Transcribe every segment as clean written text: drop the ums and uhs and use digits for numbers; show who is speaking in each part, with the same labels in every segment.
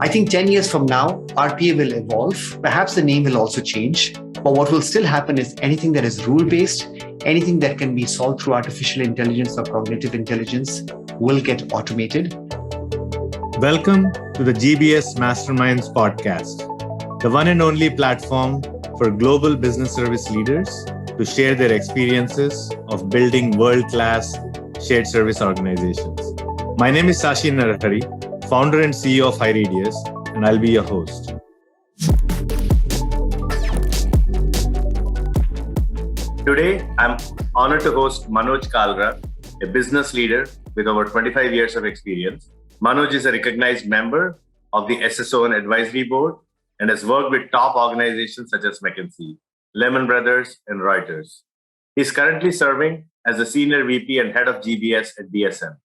Speaker 1: I think 10 years from now, RPA will evolve. Perhaps the name will also change. But what will still happen is anything that is rule-based, anything that can be solved through artificial intelligence or cognitive intelligence will get automated.
Speaker 2: Welcome to the GBS Masterminds podcast, the one and only platform for global business service leaders to share their experiences of building world-class shared service organizations. My name is Shashi Narahari, founder and CEO of 𝗕𝗣𝗢𝗍, and I'll be your host. Today, I'm honored to host Manoj Kalra, a business leader with over 25 years of experience. Manoj is a recognized member of the SSO and Advisory Board and has worked with top organizations such as McKinsey, Lehman Brothers, and Reuters. He's currently serving as the Senior VP and Head of GBS at DSM.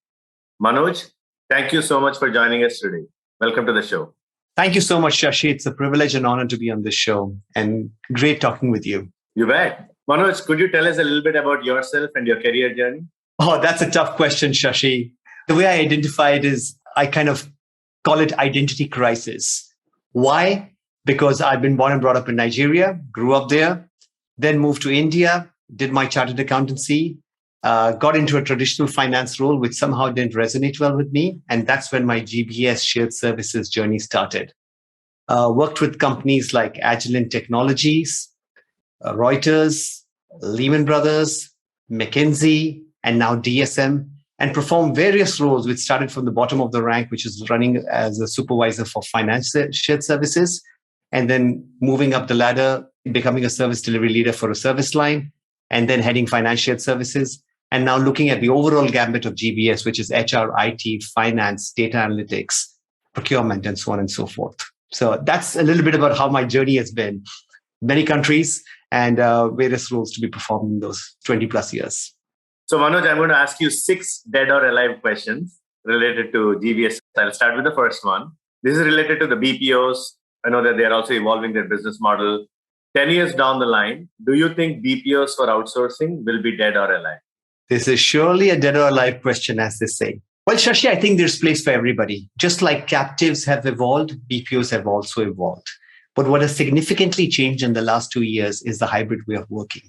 Speaker 2: Manoj, thank you so much for joining us today. Welcome to the show.
Speaker 1: Thank you so much, Shashi. It's a privilege and honor to be on this show, and great talking with you.
Speaker 2: You bet. Manoj, could you tell us a little bit about yourself and your career journey?
Speaker 1: Oh, that's a tough question, Shashi. The way I identify it is I kind of call it identity crisis. Why? Because I've been born and brought up in Nigeria, grew up there, then moved to India, did my chartered accountancy, got into a traditional finance role, which somehow didn't resonate well with me. And that's when my GBS shared services journey started. Worked with companies like Agilent Technologies, Reuters, Lehman Brothers, McKinsey, and now DSM, and performed various roles, which started from the bottom of the rank, which is running as a supervisor for finance shared services, and then moving up the ladder, becoming a service delivery leader for a service line, and then heading finance shared services, and now looking at the overall gambit of GBS, which is HR, IT, finance, data analytics, procurement, and so on and so forth. So that's a little bit about how my journey has been. Many countries and various roles to be performed in those 20 plus years.
Speaker 2: So Manoj, I'm going to ask you 6 dead or alive questions related to GBS. I'll start with the first one. This is related to the BPOs. I know that they're also evolving their business model. 10 years down the line, do you think BPOs for outsourcing will be dead or alive?
Speaker 1: This is surely a dead or alive question, as they say. Well, Shashi, I think there's place for everybody. Just like captives have evolved, BPOs have also evolved. But what has significantly changed in the last 2 years is the hybrid way of working.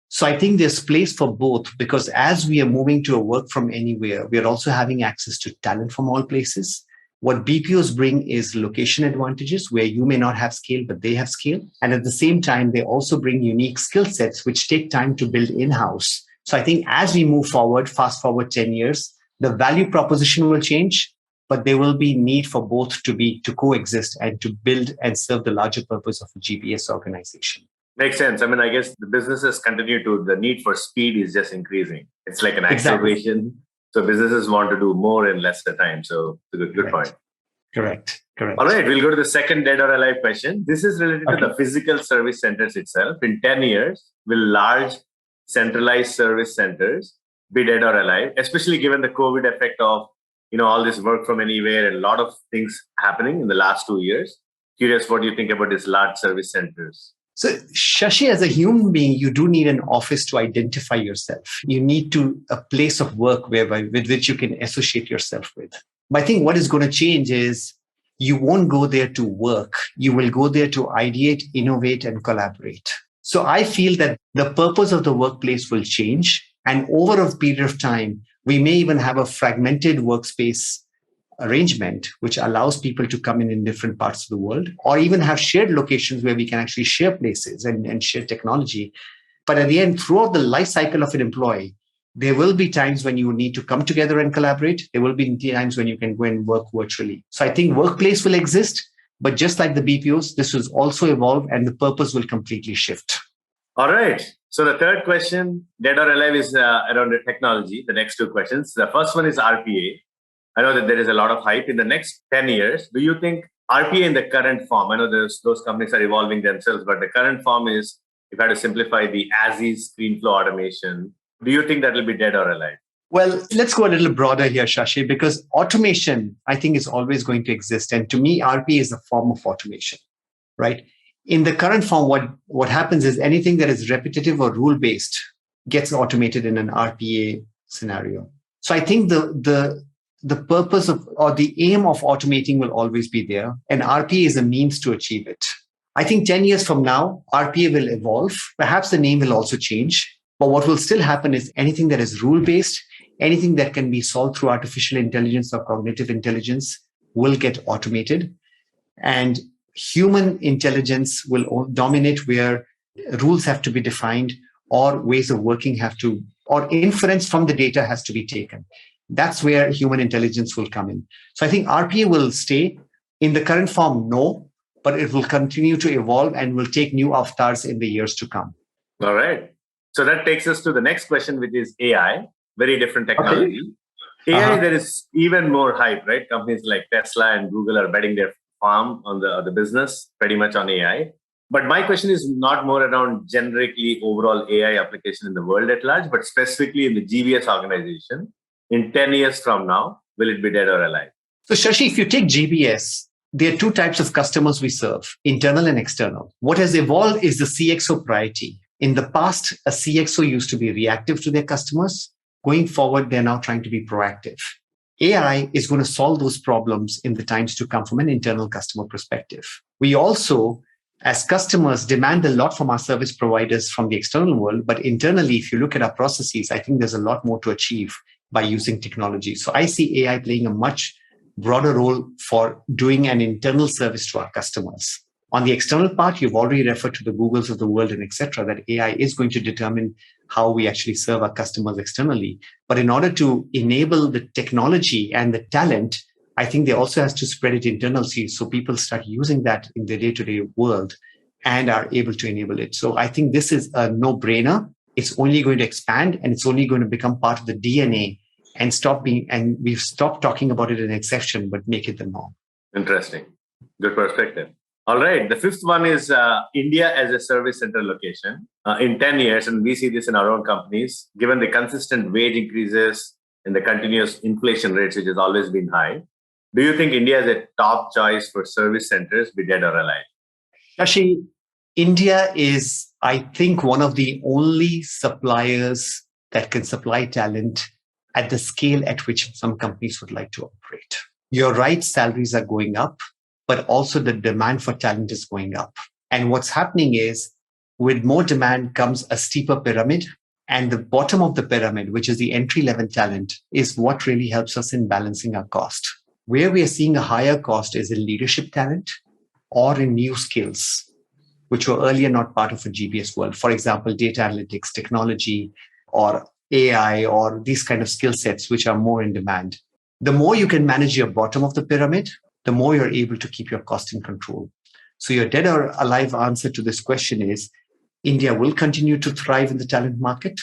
Speaker 1: So I think there's place for both, because as we are moving to a work from anywhere, we are also having access to talent from all places. What BPOs bring is location advantages where you may not have scale, but they have scale. And at the same time, they also bring unique skill sets, which take time to build in-house. So I think as we move forward, fast forward 10 years, the value proposition will change, but there will be need for both to coexist and to build and serve the larger purpose of a GBS organization.
Speaker 2: Makes sense. I mean, I guess the businesses the need for speed is just increasing. It's like an acceleration. Exactly. So businesses want to do more in lesser time. So it's a good point.
Speaker 1: Correct.
Speaker 2: All right, we'll go to the second dead or alive question. This is related to the physical service centers itself. In 10 years, will large centralized service centers be dead or alive, especially given the COVID effect of all this work from anywhere and a lot of things happening in the last 2 years? Curious what you think about these large service centers.
Speaker 1: So, Shashi, as a human being, you do need an office to identify yourself. You need a place of work with which you can associate yourself with. But I think what is going to change is you won't go there to work. You will go there to ideate, innovate, and collaborate. So I feel that the purpose of the workplace will change. And over a period of time, we may even have a fragmented workspace arrangement, which allows people to come in different parts of the world, or even have shared locations where we can actually share places and share technology. But at the end, throughout the life cycle of an employee, there will be times when you need to come together and collaborate. There will be times when you can go and work virtually. So I think workplace will exist, but just like the BPOs, this will also evolve and the purpose will completely shift.
Speaker 2: All right. So the third question, dead or alive, is around the technology. The next 2 questions. The first one is RPA. I know that there is a lot of hype. In the next 10 years, do you think RPA in the current form, I know those companies are evolving themselves, but the current form is, if I had to simplify, the as-is screen flow automation, do you think that will be dead or alive?
Speaker 1: Well, let's go a little broader here, Shashi, because automation, I think, is always going to exist. And to me, RPA is a form of automation, right? In the current form, what happens is anything that is repetitive or rule-based gets automated in an RPA scenario. So I think the the purpose of or the aim of automating will always be there, and RPA is a means to achieve it. I think 10 years from now, RPA will evolve. Perhaps the name will also change. But what will still happen is anything that is rule-based, anything that can be solved through artificial intelligence or cognitive intelligence will get automated. And human intelligence will dominate where rules have to be defined or ways of working or inference from the data has to be taken. That's where human intelligence will come in. So I think RPA will stay in the current form, no, but it will continue to evolve and will take new avatars in the years to come.
Speaker 2: All right. So that takes us to the next question, which is AI, very different technology. Okay. AI, there is even more hype, right? Companies like Tesla and Google are betting their farm on the business pretty much on AI. But my question is not more around generically overall AI application in the world at large, but specifically in the GBS organization. In 10 years from now, will it be dead or alive?
Speaker 1: So Shashi, if you take GBS, there are two types of customers we serve, internal and external. What has evolved is the CXO priority. In the past, a CXO used to be reactive to their customers. Going forward, they're now trying to be proactive. AI is going to solve those problems in the times to come from an internal customer perspective. We also, as customers, demand a lot from our service providers from the external world. But internally, if you look at our processes, I think there's a lot more to achieve by using technology. So I see AI playing a much broader role for doing an internal service to our customers. On the external part, you've already referred to the Googles of the world and etc. that AI is going to determine how we actually serve our customers externally. But in order to enable the technology and the talent, I think they also has to spread it internally so people start using that in the day-to-day world and are able to enable it. So I think this is a no-brainer. It's only going to expand and it's only going to become part of the DNA and we've stopped talking about it as an exception, but make it the norm.
Speaker 2: Interesting. Good perspective. All right. The fifth one is India as a service center location. In 10 years, and we see this in our own companies, given the consistent wage increases and the continuous inflation rates, which has always been high, do you think India is a top choice for service centers, be dead or alive?
Speaker 1: Shashi, India is, I think, one of the only suppliers that can supply talent at the scale at which some companies would like to operate. You're right, salaries are going up, but also the demand for talent is going up. And what's happening is with more demand comes a steeper pyramid. And the bottom of the pyramid, which is the entry-level talent, is what really helps us in balancing our cost. Where we are seeing a higher cost is in leadership talent or in new skills, which were earlier not part of a GBS world. For example, data analytics, technology, or AI, or these kind of skill sets, which are more in demand. The more you can manage your bottom of the pyramid, the more you're able to keep your cost in control. So your dead or alive answer to this question is India will continue to thrive in the talent market,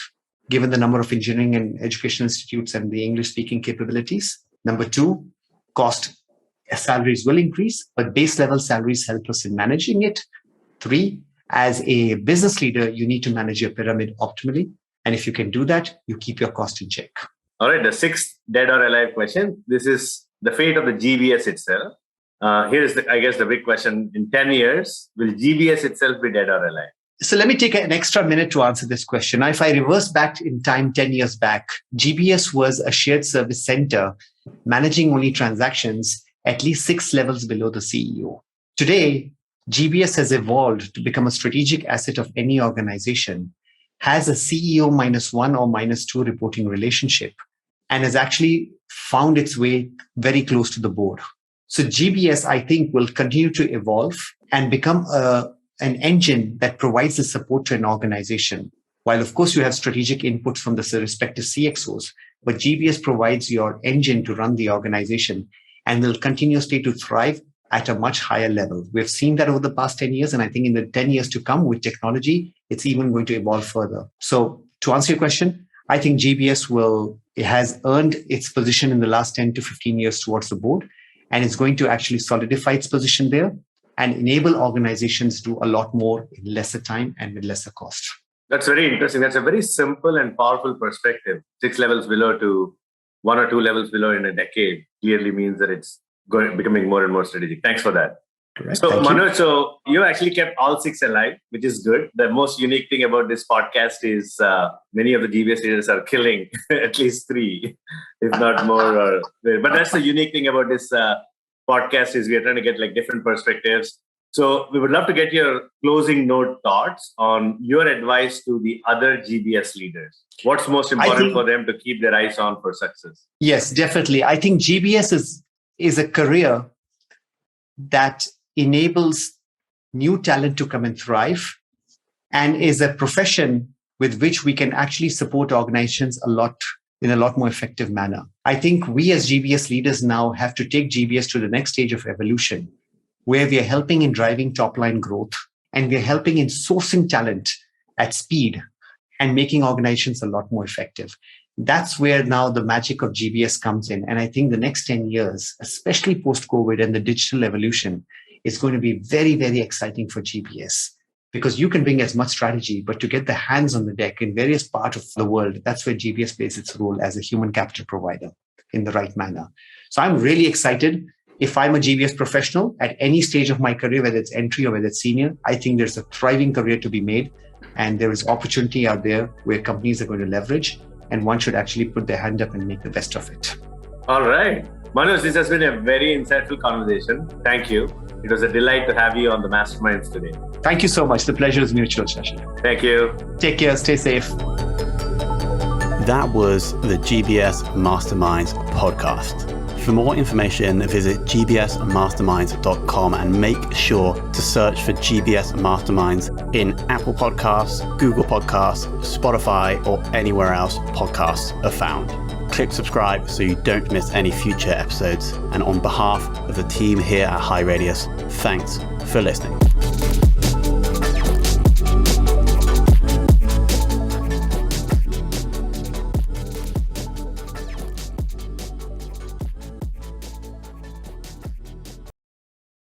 Speaker 1: given the number of engineering and education institutes and the English-speaking capabilities. Number two, salaries will increase, but base level salaries help us in managing it. Three, as a business leader, you need to manage your pyramid optimally. And if you can do that, you keep your cost in check.
Speaker 2: All right, the sixth dead or alive question. This is the fate of the GBS itself. Here is, the big question. In 10 years, will GBS itself be dead or alive?
Speaker 1: So let me take an extra minute to answer this question. Now, if I reverse back in time 10 years back, GBS was a shared service center managing only transactions at least 6 levels below the CEO. Today, GBS has evolved to become a strategic asset of any organization, has a CEO -1 or -2 reporting relationship, and has actually found its way very close to the board. So GBS, I think, will continue to evolve and become an engine that provides the support to an organization. While, of course, you have strategic inputs from the respective CXOs, but GBS provides your engine to run the organization and will continuously to thrive at a much higher level. We've seen that over the past 10 years, and I think in the 10 years to come with technology, it's even going to evolve further. So to answer your question, I think GBS has earned its position in the last 10 to 15 years towards the board, and it's going to actually solidify its position there and enable organizations to do a lot more in lesser time and with lesser cost.
Speaker 2: That's very interesting. That's a very simple and powerful perspective. 6 levels below to 1 or 2 levels below in a decade clearly means that it's becoming more and more strategic. Thanks for that.
Speaker 1: Correct.
Speaker 2: So, Manoj, so you actually kept all 6 alive, which is good. The most unique thing about this podcast is many of the GBS leaders are killing at least 3, if not more. But that's the unique thing about this podcast is we are trying to get like different perspectives. So we would love to get your closing note thoughts on your advice to the other GBS leaders. What's most important for them to keep their eyes on for success?
Speaker 1: Yes, definitely. I think GBS is a career that enables new talent to come and thrive, and is a profession with which we can actually support organizations in a lot more effective manner. I think we as GBS leaders now have to take GBS to the next stage of evolution, where we are helping in driving top line growth, and we are helping in sourcing talent at speed and making organizations a lot more effective. That's where now the magic of GBS comes in. And I think the next 10 years, especially post-COVID and the digital evolution, is going to be very, very exciting for GBS, because you can bring as much strategy, but to get the hands on the deck in various parts of the world, that's where GBS plays its role as a human capital provider in the right manner. So I'm really excited. If I'm a GBS professional at any stage of my career, whether it's entry or whether it's senior, I think there's a thriving career to be made. And there is opportunity out there where companies are going to leverage, and one should actually put their hand up and make the best of it.
Speaker 2: All right. Manoj, this has been a very insightful conversation. Thank you. It was a delight to have you on the Masterminds today.
Speaker 1: Thank you so much. The pleasure is mutual, Shashi.
Speaker 2: Thank you.
Speaker 1: Take care. Stay safe.
Speaker 3: That was the GBS Masterminds podcast. For more information, visit gbsmasterminds.com and make sure to search for GBS Masterminds in Apple Podcasts, Google Podcasts, Spotify, or anywhere else podcasts are found. Click subscribe so you don't miss any future episodes. And on behalf of the team here at High Radius, thanks for listening.